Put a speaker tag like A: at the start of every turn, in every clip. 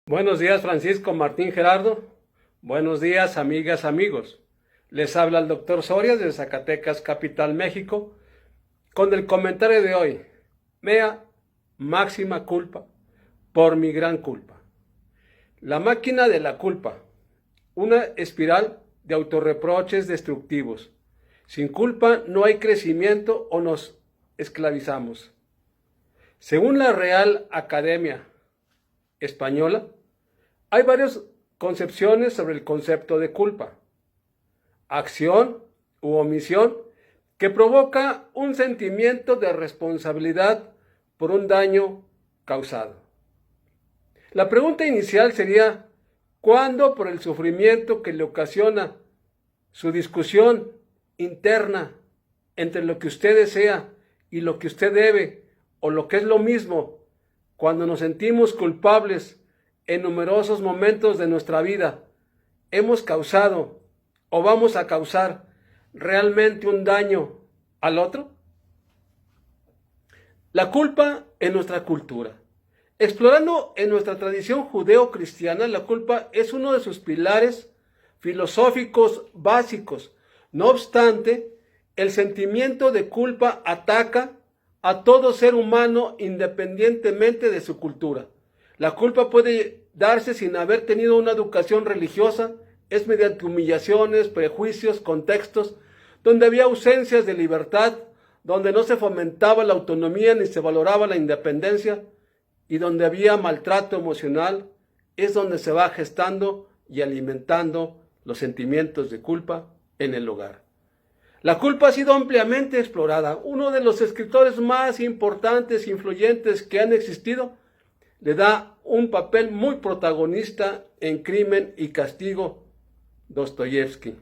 A: Buenos días, Francisco Martín Gerardo. Buenos días, amigas, amigos. Les habla el doctor Soria de Zacatecas, capital México, con el comentario de hoy. Mea máxima culpa por mi gran culpa. La máquina de la culpa, una espiral de autorreproches destructivos. Sin culpa no hay crecimiento o nos esclavizamos. Según la Real Academia Española, hay varias concepciones sobre el concepto de culpa. Acción u omisión que provoca un sentimiento de responsabilidad por un daño causado. La pregunta inicial sería, ¿cuándo por el sufrimiento que le ocasiona su discusión interna entre lo que usted desea y lo que usted debe, o lo que es lo mismo, cuando nos sentimos culpables en numerosos momentos de nuestra vida, hemos causado o vamos a causar realmente un daño al otro? La culpa en nuestra cultura. Explorando en nuestra tradición judeo-cristiana, la culpa es uno de sus pilares filosóficos básicos. No obstante, el sentimiento de culpa ataca a todo ser humano independientemente de su cultura. La culpa puede darse sin haber tenido una educación religiosa, es mediante humillaciones, prejuicios, contextos, donde había ausencias de libertad, donde no se fomentaba la autonomía ni se valoraba la independencia, y donde había maltrato emocional, es donde se va gestando y alimentando los sentimientos de culpa en el hogar. La culpa ha sido ampliamente explorada. Uno de los escritores más importantes e influyentes que han existido le da un papel muy protagonista en Crimen y Castigo, Dostoyevsky.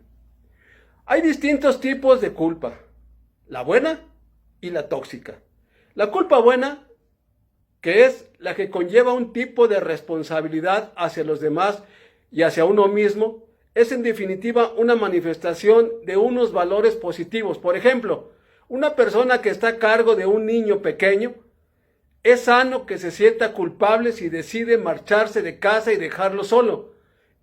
A: Hay distintos tipos de culpa, la buena y la tóxica. La culpa buena, que es la que conlleva un tipo de responsabilidad hacia los demás y hacia uno mismo, es en definitiva una manifestación de unos valores positivos. Por ejemplo, una persona que está a cargo de un niño pequeño, es sano que se sienta culpable si decide marcharse de casa y dejarlo solo.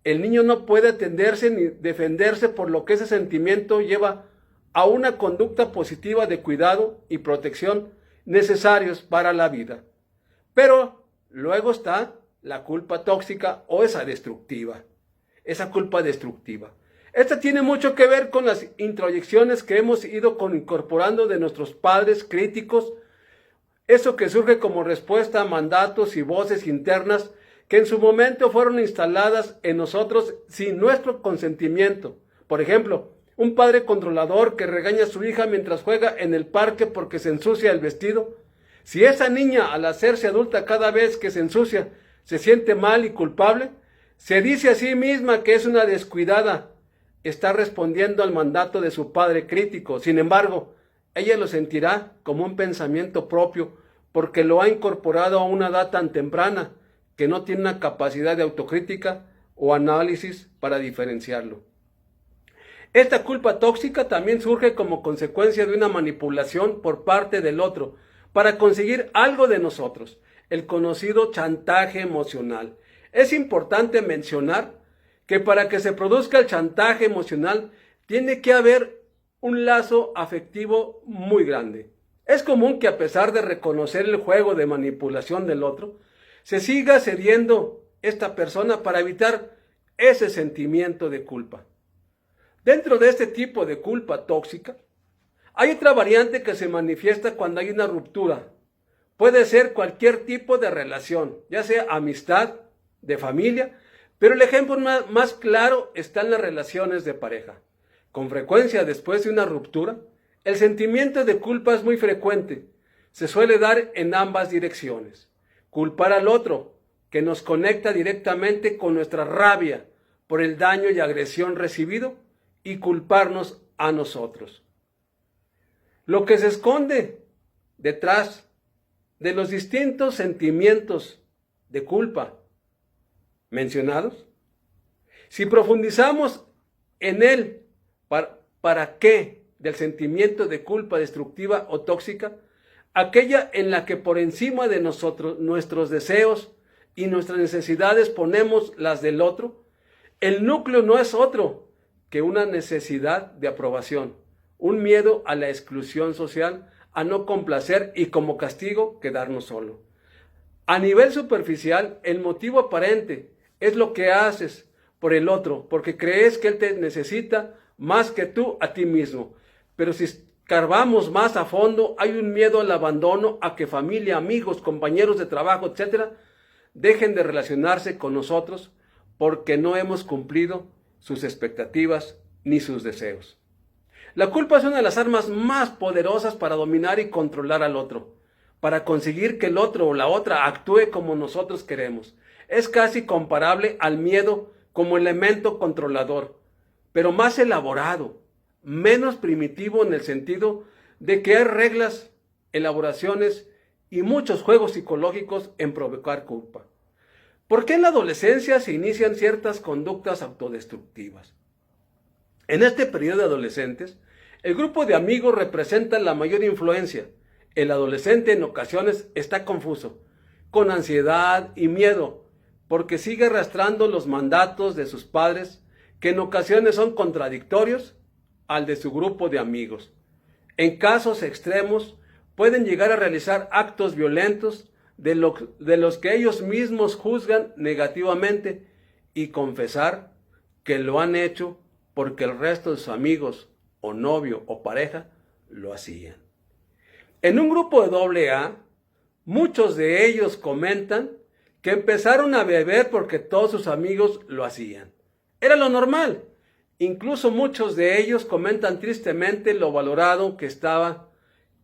A: El niño no puede atenderse ni defenderse, por lo que ese sentimiento lleva a una conducta positiva de cuidado y protección necesarios para la vida. Pero luego está la culpa tóxica o esa destructiva. Esa culpa destructiva. Esta tiene mucho que ver con las introyecciones que hemos ido incorporando de nuestros padres críticos, eso que surge como respuesta a mandatos y voces internas que en su momento fueron instaladas en nosotros sin nuestro consentimiento. Por ejemplo, un padre controlador que regaña a su hija mientras juega en el parque porque se ensucia el vestido. Si esa niña, al hacerse adulta cada vez que se ensucia, se siente mal y culpable, se dice a sí misma que es una descuidada, está respondiendo al mandato de su padre crítico. Sin embargo, ella lo sentirá como un pensamiento propio porque lo ha incorporado a una edad tan temprana que no tiene una capacidad de autocrítica o análisis para diferenciarlo. Esta culpa tóxica también surge como consecuencia de una manipulación por parte del otro para conseguir algo de nosotros, el conocido chantaje emocional. Es importante mencionar que para que se produzca el chantaje emocional tiene que haber un lazo afectivo muy grande. Es común que, a pesar de reconocer el juego de manipulación del otro, se siga cediendo esta persona para evitar ese sentimiento de culpa. Dentro de este tipo de culpa tóxica, hay otra variante que se manifiesta cuando hay una ruptura. Puede ser cualquier tipo de relación, ya sea amistad, de familia, pero el ejemplo más claro está en las relaciones de pareja. Con frecuencia, después de una ruptura, el sentimiento de culpa es muy frecuente. Se suele dar en ambas direcciones. Culpar al otro, que nos conecta directamente con nuestra rabia por el daño y agresión recibido, y culparnos a nosotros. Lo que se esconde detrás de los distintos sentimientos de culpa mencionados, si profundizamos en él, ¿para qué? Del sentimiento de culpa destructiva o tóxica, aquella en la que por encima de nosotros, nuestros deseos y nuestras necesidades ponemos las del otro, el núcleo no es otro que una necesidad de aprobación, un miedo a la exclusión social, a no complacer y como castigo quedarnos solo. A nivel superficial, el motivo aparente es lo que haces por el otro, porque crees que él te necesita más que tú a ti mismo. Pero si escarbamos más a fondo, hay un miedo al abandono, a que familia, amigos, compañeros de trabajo, etcétera, dejen de relacionarse con nosotros porque no hemos cumplido sus expectativas ni sus deseos. La culpa es una de las armas más poderosas para dominar y controlar al otro, para conseguir que el otro o la otra actúe como nosotros queremos. Es casi comparable al miedo como elemento controlador, pero más elaborado, menos primitivo en el sentido de que hay reglas, elaboraciones y muchos juegos psicológicos en provocar culpa. ¿Por qué en la adolescencia se inician ciertas conductas autodestructivas? En este periodo de adolescentes, el grupo de amigos representa la mayor influencia. El adolescente en ocasiones está confuso, con ansiedad y miedo, porque sigue arrastrando los mandatos de sus padres, que en ocasiones son contradictorios al de su grupo de amigos. En casos extremos, pueden llegar a realizar actos violentos de los que ellos mismos juzgan negativamente y confesar que lo han hecho porque el resto de sus amigos o novio o pareja lo hacían. En un grupo de AA, muchos de ellos comentan que empezaron a beber porque todos sus amigos lo hacían. Era lo normal. Incluso muchos de ellos comentan tristemente lo valorado que estaba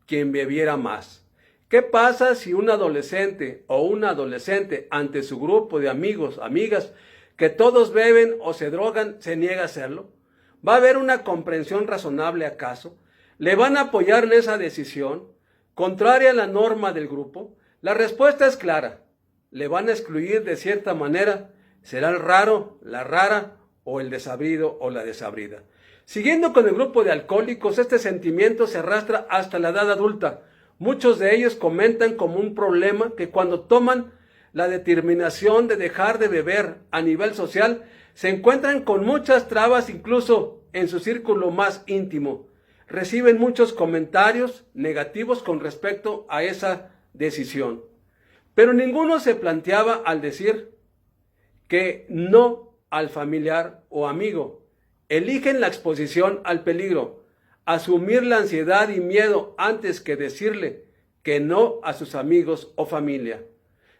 A: quien bebiera más. ¿Qué pasa si un adolescente o una adolescente ante su grupo de amigos, amigas, que todos beben o se drogan, se niega a hacerlo? ¿Va a haber una comprensión razonable acaso? ¿Le van a apoyar en esa decisión, contraria a la norma del grupo? La respuesta es clara. Le van a excluir de cierta manera. Será el raro, la rara o el desabrido o la desabrida. Siguiendo con el grupo de alcohólicos, este sentimiento se arrastra hasta la edad adulta. Muchos de ellos comentan como un problema que cuando toman la determinación de dejar de beber a nivel social, se encuentran con muchas trabas incluso en su círculo más íntimo. Reciben muchos comentarios negativos con respecto a esa decisión. Pero ninguno se planteaba al decir que no al familiar o amigo. Eligen la exposición al peligro, asumir la ansiedad y miedo antes que decirle que no a sus amigos o familia.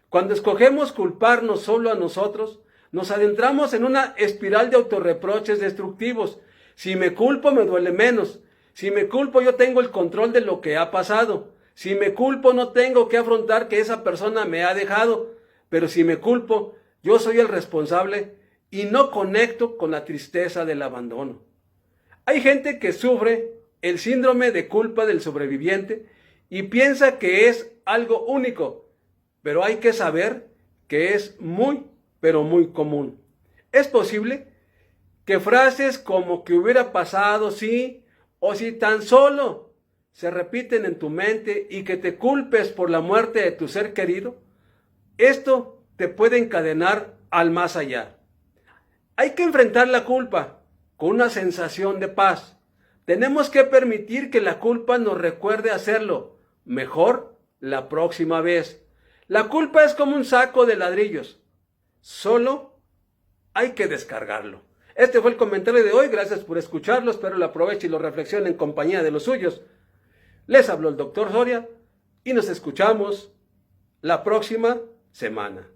A: Cuando escogemos culparnos solo a nosotros, nos adentramos en una espiral de autorreproches destructivos. Si me culpo, me duele menos. Si me culpo, yo tengo el control de lo que ha pasado. Si me culpo, no tengo que afrontar que esa persona me ha dejado. Pero si me culpo, yo soy el responsable y no conecto con la tristeza del abandono. Hay gente que sufre el síndrome de culpa del sobreviviente y piensa que es algo único, pero hay que saber que es muy, pero muy común. Es posible que frases como que hubiera pasado si o si tan solo se repiten en tu mente y que te culpes por la muerte de tu ser querido. Esto te puede encadenar al más allá. Hay que enfrentar la culpa con una sensación de paz. Tenemos que permitir que la culpa nos recuerde hacerlo mejor la próxima vez. La culpa es como un saco de ladrillos. Solo hay que descargarlo. Este fue el comentario de hoy. Gracias por escucharlo. Espero lo aproveche y lo reflexione en compañía de los suyos. Les habló el Dr. Soria y nos escuchamos la próxima semana.